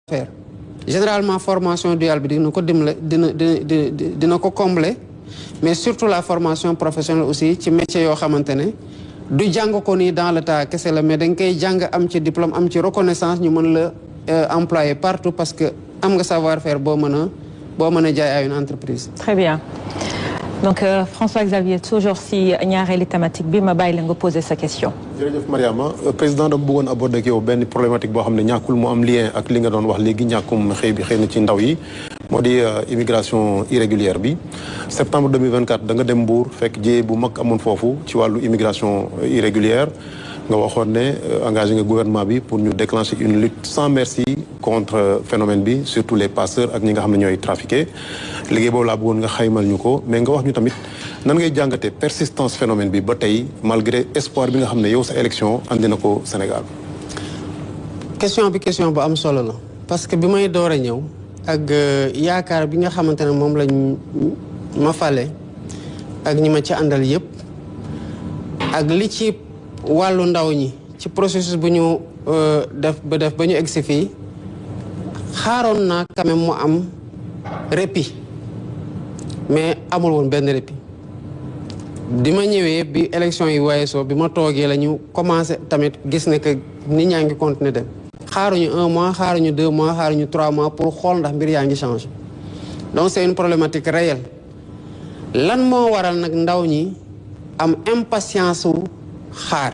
faire généralement formation duale bi dina ko dimbale dina ko combler mais surtout la formation professionnelle aussi ci métier yoo xamante ne du jàng ko nii dans le tas kese la mais dañ koy jàng am ci diplôme am ci reconnaissance ñu mën la employer partout parce que am nga savoir-faire boo mën a jaay à une entreprise. Très bien. Donc François-Xavier toujours si ñaareelu thématique bi ma bàyyi la nga poser sa question. jërëjëf Mariama président dama bëggoon aborder ak yow benn problématique boo xam ne ñàkkul mu am lien ak li nga doon wax léegi ñàkkum xëy na ci ndaw yi moo di immigration irrégulière bi septembre 2024 da nga dem Mbour fekk jiyee bu mag amoon foofu ci wàllu immigration irrégulière nga waxoon ne engagé nga gouvernement bi pour ñu déclencher une lutte sans merci contre phénomène bi surtout les passeurs ak ñi nga xam ne ñooy trafiqué liggéey boobu laa bëggoon nga xaymal ñu ko mais nga wax ñu tamit nan ngay jàngatee persistance phénomène bi ba tey malgré espoir bi nga xam ne yow sa élection andi na ko Sénégal. question bu am solo la parce que bi may door a ñëw ak yaakaar bi nga xamante ne moom lañ ma fale ak ñi ma ci àndal yëpp ak li ci wàllu ndaw ñi ci processus bu ñu def ba ñu egsi fii xaaroon naa quand même mu am répit mais amul woon benn répit di ma ñëwee bi élection yi weesoo bi ma toogee la ñu commencé tamit gis ne que nit ñaa ngi continuer dem xaaruñu 1 mois xaaruñu 2 mois xaaruñu 3 mois pour xool ndax mbir yaa ngi changé donc c'est une problématique réelle lan moo waral nag ndaw ñi am impatience wu xaar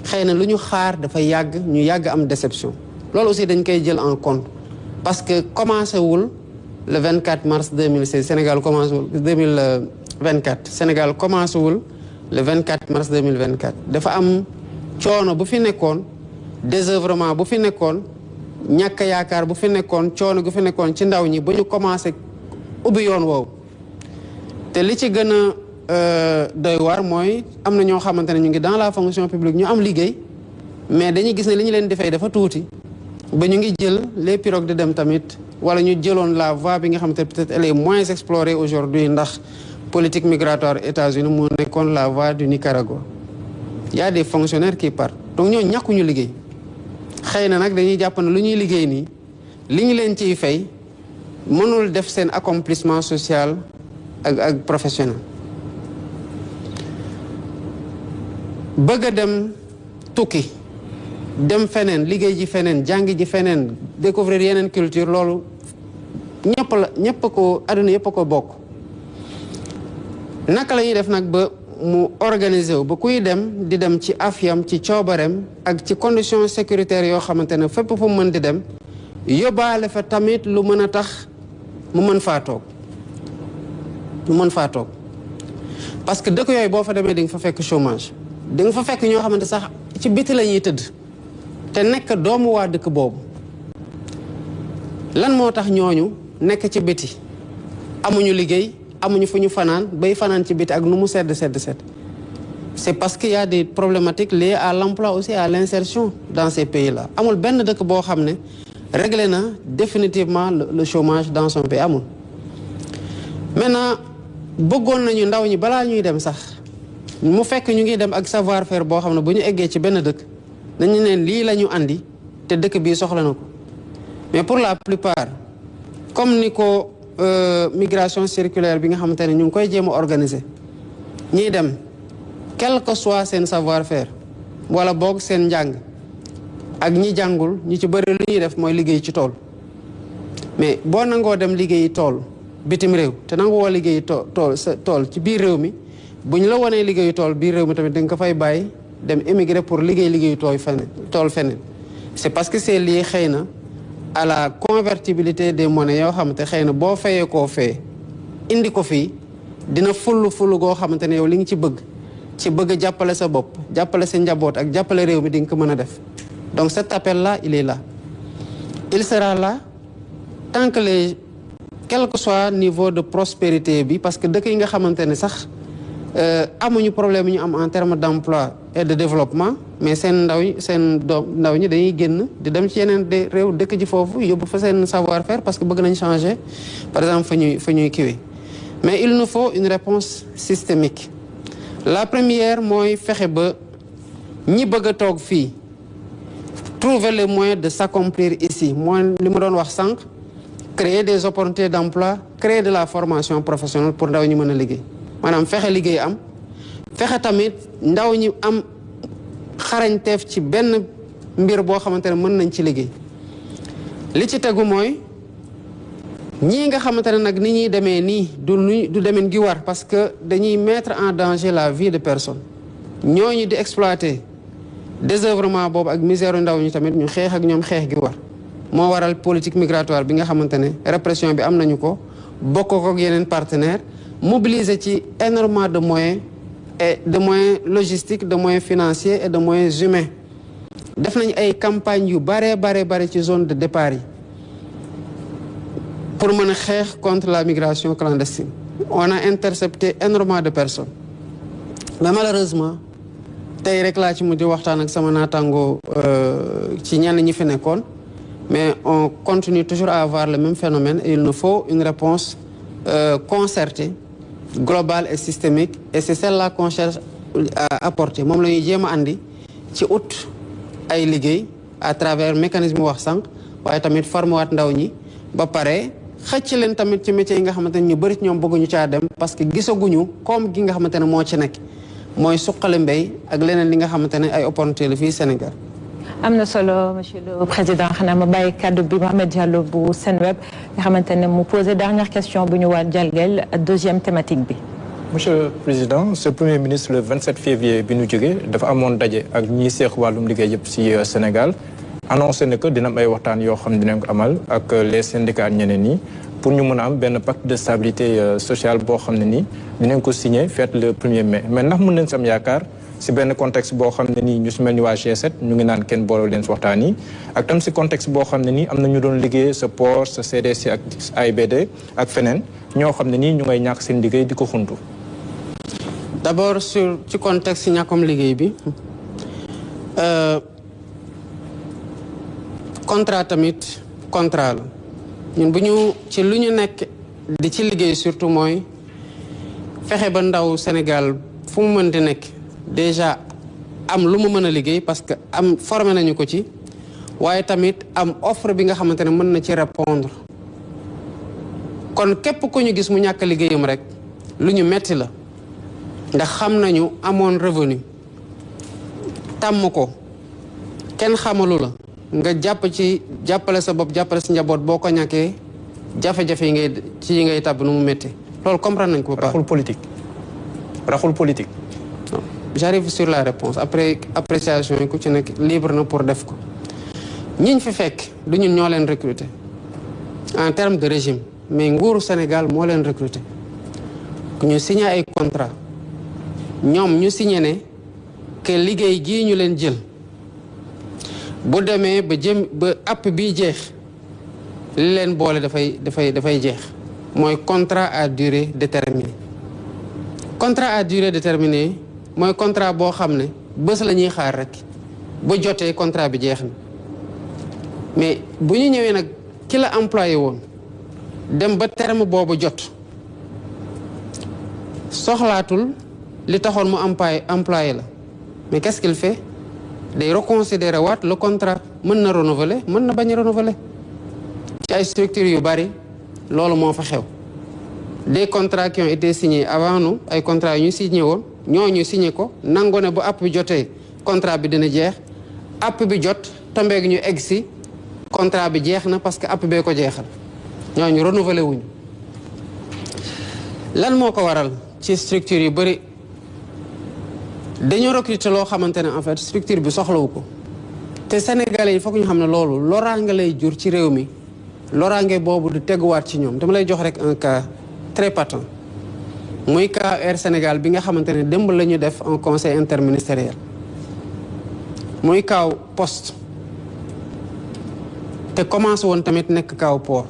xëy na lu ñu xaar dafa yàgg ñu yàgg am déception loolu aussi dañ koy jël en compte parce que commencé wul le 24 mars 2016 Sénégal commencé wul 2024 Sénégal commencé wul le 24 mars 2024 dafa am coono bu fi nekkoon désœuvrement bu fi nekkoon ñàkk yaakaar bu fi nekkoon coono gu fi nekkoon ci ndaw ñi ba ñu commencé ubbi yoon woowu te li ci gën a doy waar mooy am na ñoo xamante ne ñu ngi dans la fonction publique ñu am liggéey mais dañuy gis ne li ñu leen defee dafa tuuti ba ñu ngi jël les pirogues de dem tamit wala ñu jëloon la voie bi nga xamante ne peut-être elle est moins explorée aujourd'hui ndax politique migratoire États-Unis moo nekkoon la voie du Nicaragua y a des fonctionnaires qui partent donc ñoo ñàkkuñu liggéey xëy na nag dañuy jàpp ne lu ñuy liggéey nii li ñu leen ciy fay mënul def seen accomplissement social ak professionnel bëgg a dem tukki dem feneen liggéey ji feneen jàng ji feneen découvrir yeneen culture loolu ñëpp ko àdduna yëpp a ko bokk naka la ñuy def nag ba mu organiser wu ba kuy dem di dem ci afiyam ci coobareem ak ci conditions sécuritaires yoo xamante ne fépp fu mu mën di dem yóbbaale fa tamit lu mën a tax mu mën faa toog parce que dëkk yooyu boo fa demee di nga fa fekk chômage di nga fa fekk ñoo xamante sax ci biti la ñuy tëdd te nekk doomu waa dëkk boobu lan moo tax ñooñu nekk ci biti amuñu liggéey amuñu fu ñu fanaan bay fanaan ci biti ak nu mu sedd c'est parce qu'il y a des problématiques liées à l'emploi aussi à l'insertion dans ces pays-là amul benn dëkk boo xam ne réglé na définitivement le chômage dans son pays amul maintenant bëggoon nañu ndaw ñi balaa ñuy dem sax mu fekk ñu ngi dem ak savoir-faire boo xam ne bu ñu eggee ci benn dëkk dañu neen lii la ñu andi te dëkk bii soxla na ko mais pour la plupart comme ni ko migration circulaire bi nga xamante ne ñu ngi koy jéem a organiser ñiy dem quel que soit seen savoir-faire wala boog seen njàng ak ñi jàngul ñi ci bëri lu ñuy def mooy liggéey ci tool mais boo nangoo dem liggéeyi tool bitim réew te nangoo liggéeyi tool ci biir réew mi bu ñu la wanee liggéeyu tool biir réew mi tamit da nga ko fay bàyyi dem émigrer pour liggéeyu tool feneen c'est parce que c'est lié xëy na à la convertibilité des monnaies yoo xamante xëy na boo fayee koo fee indi ko fii dina fullu goo xamante ne yow li nga ci bëgg a jàppale sa bopp jàppale sa njaboot ak jàppale réew mi di nga ko mën a def donc cet appel là il est là il sera là tant que quel que soit niveau de prospérité bi parce que dëkk yi nga xamante ne sax amuñu problème ñu am en termes d'emploi et de développement mais seen ndaw ñi dañuy génn di dem ci yeneen réew dëkk ji foofu yóbbu fa seen savoir-faire parce que bëgg nañ changer par exemple fa ñuy kiwee mais il nous faut une réponse systémique la première mooy fexe ba ñi bëgg a toog fii trouver les moyens de s'accomplir ici mooy li ma doon wax sànq créer des opportunités d'emploi créer de la formation professionnelle pour ndaw ñi mën a liggéey maanaam fexe liggéey am fexe tamit ndaw ñi am xarañteef ci benn mbir boo xamante ne mën nañ ci liggéey li ci tegu mooy ñii nga xamante ne nag ni ñuy demee nii du demin gi war parce que dañuy mettre en danger la vie de personnes ñooñu di exploiter désœuvrement boobu ak misère ndaw ñi tamit ñu xeex ak ñoom xeex gi war moo waral politique migratoire bi nga xamante ne répression bi am nañu ko bokk ko ak yeneen partenaires mobiliser ci énormément de moyens et de moyens logistiques de moyens financiers et de moyens humains def nañ ay campagnes yu bare ci zone de départ yi pour mën a xeex contre la migration clandestine on a intercepté énormément de personnes mais malheureusement tey rek laa ci mujj waxtaan ak sama naataango ci ñenn ñi fi nekkoon mais on continue toujours à avoir le même phénomène et il nous faut une réponse concertée globale et systémique et c'est celle-là qu'on cherche à apporter moom la ñuy jéem a andi ci ut ay liggéey à travers mécanisme wax sànq waaye tamit former waat ndaw ñi ba pare xëcc leen tamit ci métiers yi nga xamante ne ñu bëri ci ñoom bëgguñu caa dem parce que gisaguñu koom gi nga xamante ne moo ci nekk mooy suqali mbéy ak leneen li nga xamante ne ay opportunité la fii Sénégal. am na solo monsieur le président xanaa ma bàyyi kàddu bi Mohamed Diallo bu Senweb nga xamante ne mu posé dernière question bu ñu waa jalgel deuxième thématique bi. monsieur le président ce premier ministre le 27 février bi ñu jógee dafa amoon daje ak ñiy seex wàllum liggéey yëpp si Sénégal annoncé ne que dina am ay waxtaan yoo xam ne dinañ ko amal ak les syndicats ñeneen ñi pour ñu mën a am benn pacte de stabilité sociale boo xam ne nii dinañ ko signé fête le 1er mai mais ndax mën nañ si am yaakaar si benn contexte boo xam ne nii ñu si mel ni waa G7 ñu ngi naan kenn boole leen si waxtaan yi ak tam si contexte boo xam ne nii am na ñu doon liggéey sa port sa CDC ak AIBD ak feneen ñoo xam ne nii ñu ngay ñàkk seen liggéey di ko xuntu. d'abord ci contexte ñàkkum liggéey bi contrat tamit contrat la ñun bu ñu ci lu ñu nekk di ci liggéey surtout mooy fexe ba ndaw Sénégal fu mu mën di nekk déjà am lu mu mën a liggéey parce que am formé nañu ko ci waaye tamit am offre bi nga xamante ne mën na ci répondre kon képp ku ñu gis mu ñàkk liggéeyam rek lu ñu metti la ndax xam nañu amoon revenu tàmm ko kenn xamalu la nga jàpp ci jàppale sa bopp jàppale sa njaboot boo ko ñàkkee jafe-jafe yi ngay ci yi ngay tàbb nu mu métti loolu comprendre nañ ko ba pare. raxul politique. non j'arrive sur la réponse après appréciation yi ku ci nekk libre na pour def ko ñiñ fi fekk du ñun ñoo leen recruter en termes de régime mais nguuru Sénégal moo leen recruter ñu signé ay contrat ñoom ñu signé ne que liggéey gii ñu leen jël bu demee ba app bi jeex li leen boole dafay jeex mooy contrat à durée déterminée contrat à durée déterminée mooy contrat boo xam ne bés la ñuy xaar rek ba jotee contrat bi jeex na mais bu ñu ñëwee nag ki la employé woon dem ba terme boobu jot soxlaatul li taxoon mu employé la mais qu'est-ce qu'il fait day reconsidérer waat le contrat mën na renouveler mën na bañ a renouveler ci ay structures yu bari loolu moo fa xew des contrats qui ont été signés avant nous ay contrats yu ñu signé woon ñooñu signé ko nangu ne bu app bi jotee contrat bi dina jeex app bi jot tombeeg ñu egg si contrat bi jeex na parce que app bee ko jeexal ñooñu renouveler wuñu lan moo ko waral ci structure yu bari dañoo recruter loo xamante ne en fait structure bi soxlawu ko te sénégalais yi foog ñu xam ne loolu loraange lay jur ci réew mi loraange boobu du teguwaat ci ñoom dama lay jox rek un cas très patent muy cas Air Sénégal bi nga xamante ne démb la ñu def un conseil interministériel muy kaaw poste te commencé woon tamit nekk kaaw port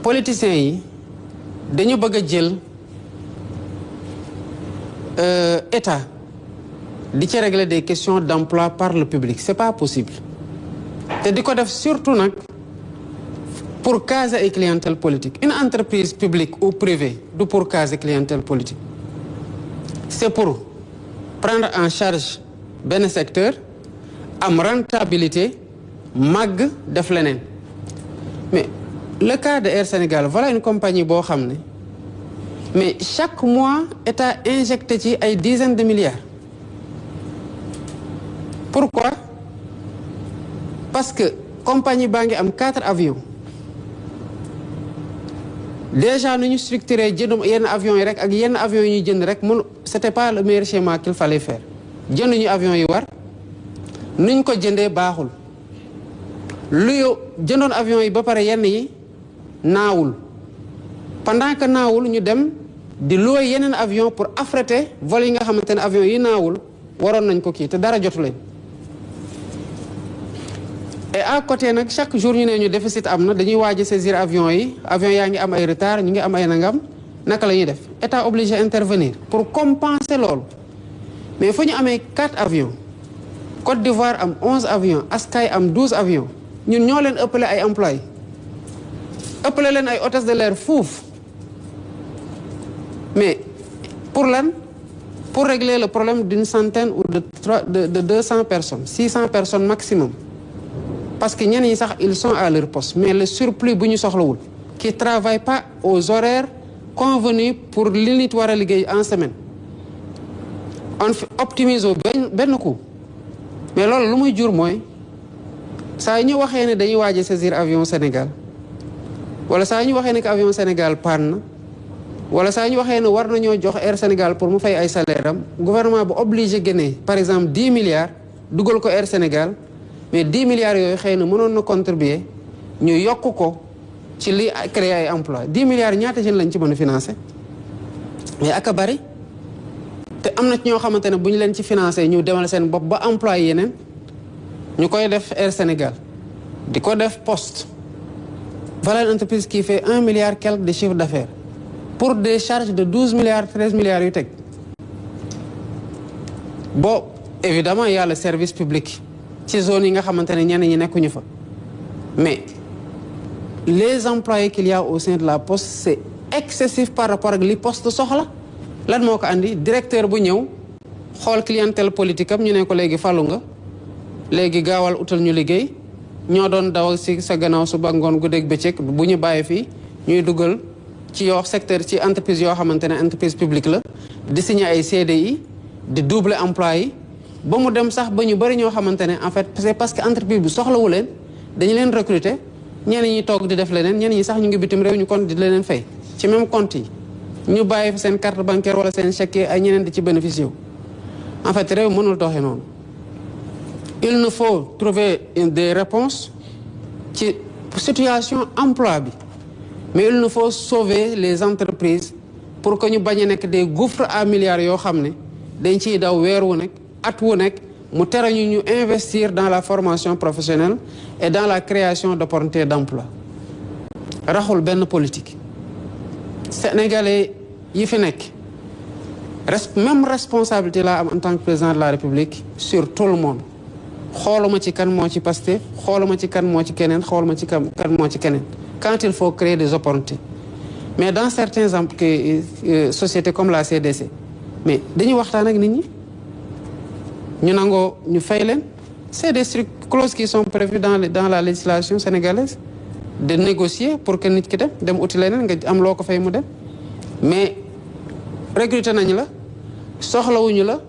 politiciens yi dañu bëgg a jël État di ci régler des questions d'emploi par le public c'est pas possible te di ko def surtout nag pour caser ay clientèle politique une entreprise publique ou privée du pour caser clientèle politique c'est pour prendre en charge benn secteur am rentabilité màgg def leneen mais le cas de Air Sénégal voilà une compagnie boo xam ne mais chaque mois état injecté ci ay dizaines de milliards pourquoi parce que compagnie baa ngi am 4 avions déjà nu ñu structuré jëndum yenn avions yi rek ak yenn avions yi ñuy jënd rek mun c'était pas le meilleur schéma qu'il fallait faire jënduñu avions yi war nuñ ko jëndee baaxul lu yow jëndoon avions yi ba pare yenn yi naawul pendant que naawul ñu dem di louer yeneen avion pour affréter vol yi nga xamante ne avions yi naawul waroon nañ ko kii te dara jotu leen et à côté nag chaque jour ñu ne ñu déficit am na dañuy waaj a saisir avions yi avions yaa ngi am ay retard ñu ngi am ay nangam naka la ñuy def état obligé intervenir pour compenser loolu mais fu ñu amee 4 avions Côte d'Ivoire am 11 avions Askai am 12 avions ñun ñoo leen ëppale ay employés ëppale leen ay hôtesse de l'air fuuf mais pour lan pour régler le problème d'une centaine ou de 200 personnes 600 personnes maximum parce que ñenn ñi sax ils sont à leur poste mais le surplus bu ñu soxlawul qui travaillent pas aux horaires convenus pour li nit war a liggéey en semaine on optimise benn coup mais loolu lu muy jur mooy saa ñu waxee ne dañuy waaj a saisir avion Sénégal wala saa ñu waxee ne que avion Sénégal panne na wala saa ñu waxee ne war nañoo jox Air Sénégal pour mu fay ay salaire am gouvernement bu obligé génnee par exemple 10 milliards dugal ko Air Sénégal mais 10 milliards yooyu xëy na mënoon na contribuer ñu yokk ko ci li créer ay emploi 10 milliards ñaata jeunes lañ ci mën a financer mais aka bari te am na ci ñoo xamante ne bu ñu leen ci financer ñu demal seen bopp ba emploi yeneen ñu koy def Air Sénégal di ko def Poste voilà une entreprise qui fait 1 milliard quelque de chiffre d'affaires pour des charges de 12 milliards 13 milliards yu teg bon évidemment il y a le service public ci zone yi nga xamante ne ñenn ñi nekkuñu fa mais les employés qu'il y a au sein de la Poste c'est excessif par rapport ak li Poste soxla lan moo ko andi directeur bu ñëw xool clientèle politique am ñu ne ko léegi falu nga léegi gaawal utal ñu liggéey ñoo doon daw si sa gannaaw suba ngoon guddeeg bëccëg bu ñu bàyyi fii ñuy dugal ci yoo secteur ci entreprise yoo xamante ne entreprise publique la di signer ay CDI di doubler emploi yi ba mu dem sax ba ñu bëri ñoo xamante ne en fait c'est parce que entreprise bi soxlawu leen dañu leen recruter ñenn ñi toog di def leneen ñenn ñi sax ñu ngi bitim réew ñu kon di leneen fay ci même compte yi ñu bàyyi fi seen carte bancaire wala seen chèque ay ñeneen di ci bénéficier wu en fait réew mënul doxee noonu il nous faut trouver des réponses ci situation emploi bi mais il nous faut sauver les entreprises pour que ñu bañ a nekk des gouffres à milliards yoo xam ne dañ ciy daw weer wu nekk at wu nekk mu tere ñu investir dans la formation professionnelle et dans la création d'opportunités d'emploi raxul benn politique sénégalais yi fi nekk même responsabilité laa am en tant que président de la République sur tout le monde xooluma ci kan moo ci Pastef xooluma ci kan moo ci keneen xooluma ci kan moo ci keneen quand il faut créer des opportunités mais dans certaines sociétés comme la CDC mais dañuy waxtaan ak nit ñi ñu nangoo ñu fay leen c'est des clauses qui sont prévues dans la législation sénégalaise de négocier pour que nit ki dem uti leneen nga am loo ko fay mu dem mais recruter nañu la soxlawuñu la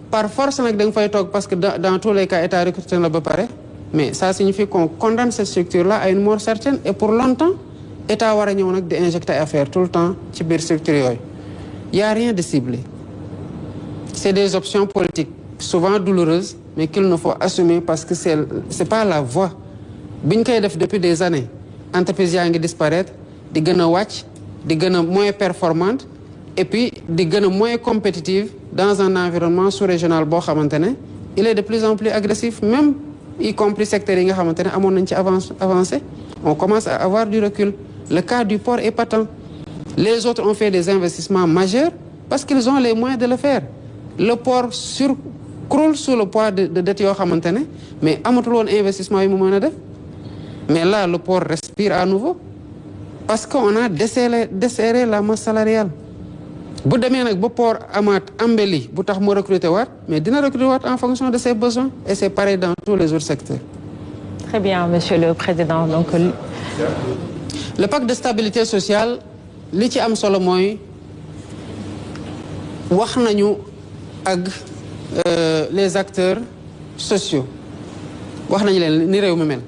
par force nag da nga fay toog parce que dans tous les cas état recruté na la ba pare mais ça signifie qu'on condamne cette structure là à une mort certaine et pour longtemps état war a ñëw nag di injecter affaire tout le temps ci biir structure yooyu y a rien de ciblé c'est des options politiques souvent douloureuses mais qu'il nous faut assumer parce que c'est pas la voie bi ñu koy def depuis des années entreprise yaa ngi disparaître di gën a wàcc di gën a moins performante et puis di gën a moins compétitive dans un environnement sous-régional boo xamante ne il est de plus en plus agressif même y compris secteurs yi nga xamante ne amoon nañ ci avancé on commence à avoir du recul le cas du port est patent les autres ont fait des investissements majeurs parce qu'ils ont les moyens de le faire le port croule sous le poids de dettes yoo xamante ne mais amatul woon investissement yi mu mën a def mais là le port respire à nouveau parce qu'on a desserré la masse salariale bu demee nag ba port amaat embelli bu tax mu recruter waat mais dina recruter waat en fonction de ses besoins et c'est pareil dans tous les autres secteurs. Très bien, Monsieur le Président. Donc, le pacte de stabilité sociale li ci am solo mooy wax nañu ak les acteurs sociaux wax nañu leen ni réew mi mel.